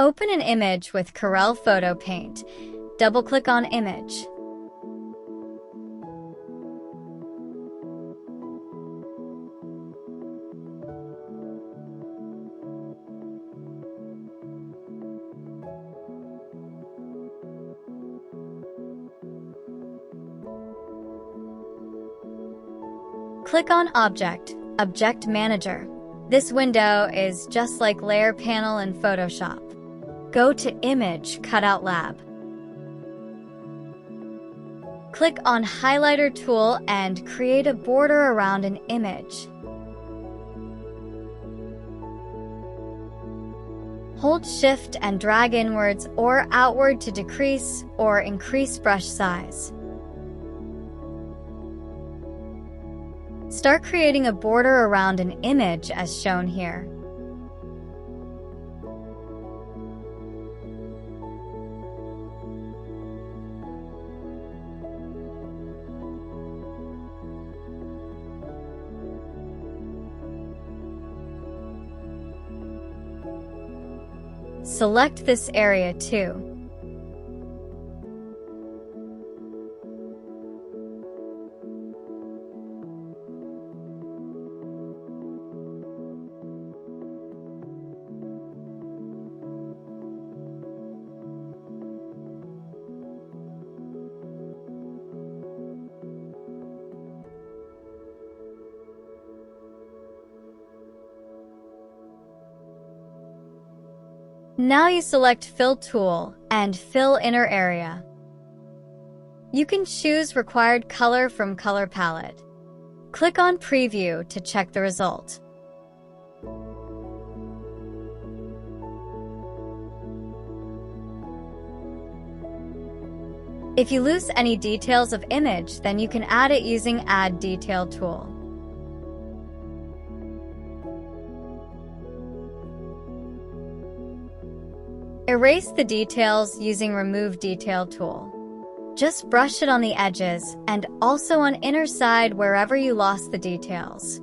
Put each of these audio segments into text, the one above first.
Open an image with Corel photopaint. Double-click on image. Click on Object, Object Manager. This window is just like Layer Panel in Photoshop. Go to Image Cutout Lab. Click on Highlighter tool and create a border around an image. Hold Shift and drag inwards or outward to decrease or increase brush size. Start creating a border around an image as shown here. Select this area too. Now you select Fill tool and fill inner area. You can choose required color from color palette. Click on Preview to check the result. If you lose any details of image, then you can add it using Add Detail tool. Erase the details using Remove Detail tool. Just brush it on the edges and also on inner side wherever you lost the details.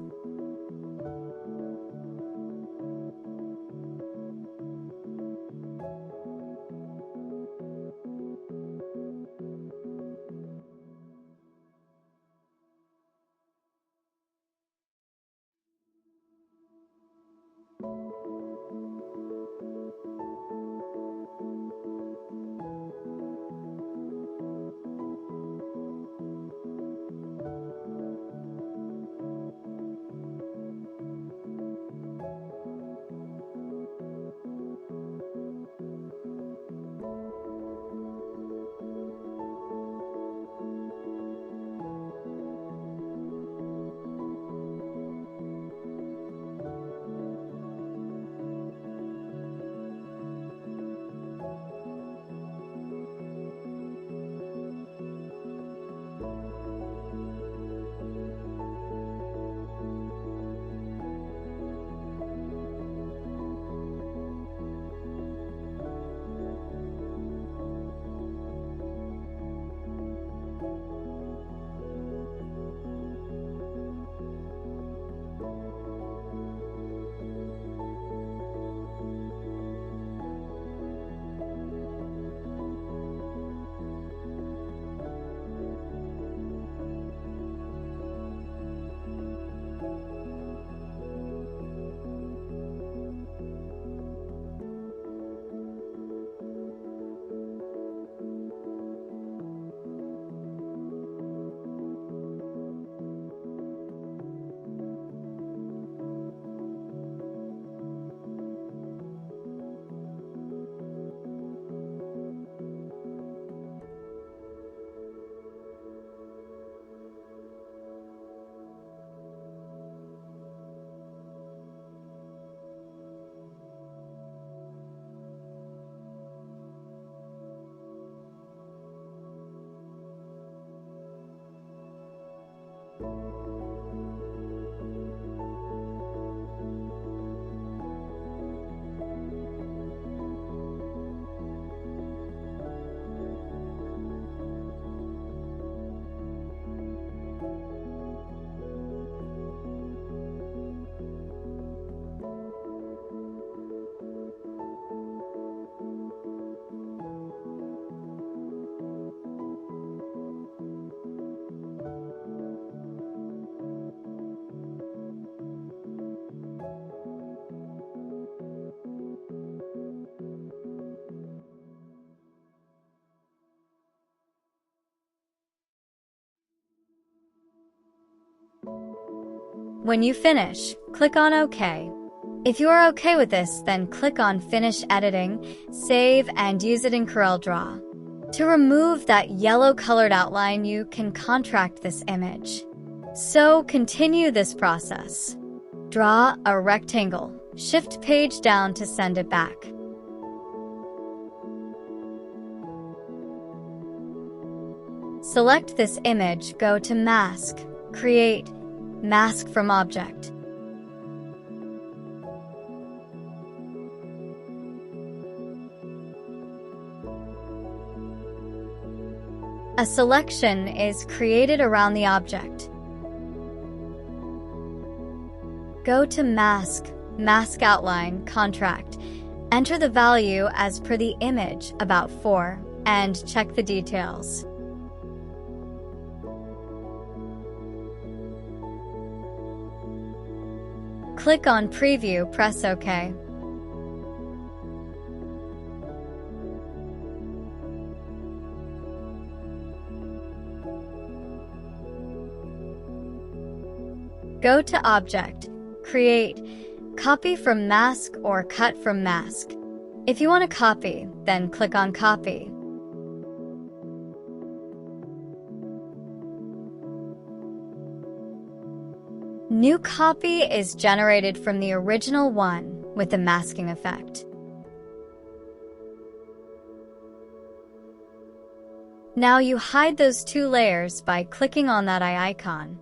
When you finish, click on OK. If you are okay with this, then click on Finish Editing, save, and use it in Coreldraw. To remove that yellow colored outline, you can contract this image. So continue this process. Draw a rectangle. Shift page down to send it back. Select this image, go to Mask, Create, Mask from Object. A selection is created around the object. Go to Mask, Mask Outline, Contract. Enter the value as per the image, about 4, and check the details. Click on Preview, press OK. Go to Object, Create, Copy from Mask or Cut from Mask. If you want to copy, then click on Copy. New copy is generated from the original one with the masking effect. Now you hide those two layers by clicking on that eye icon.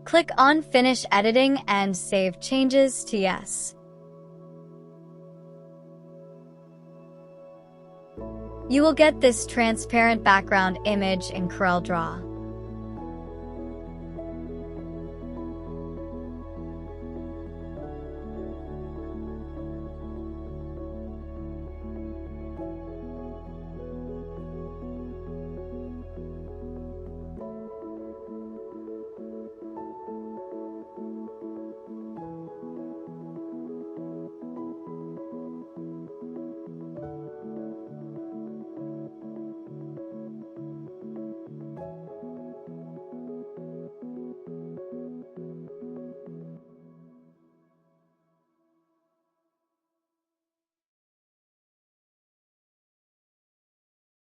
Click on Finish Editing and save changes to Yes. You will get this transparent background image in Coreldraw.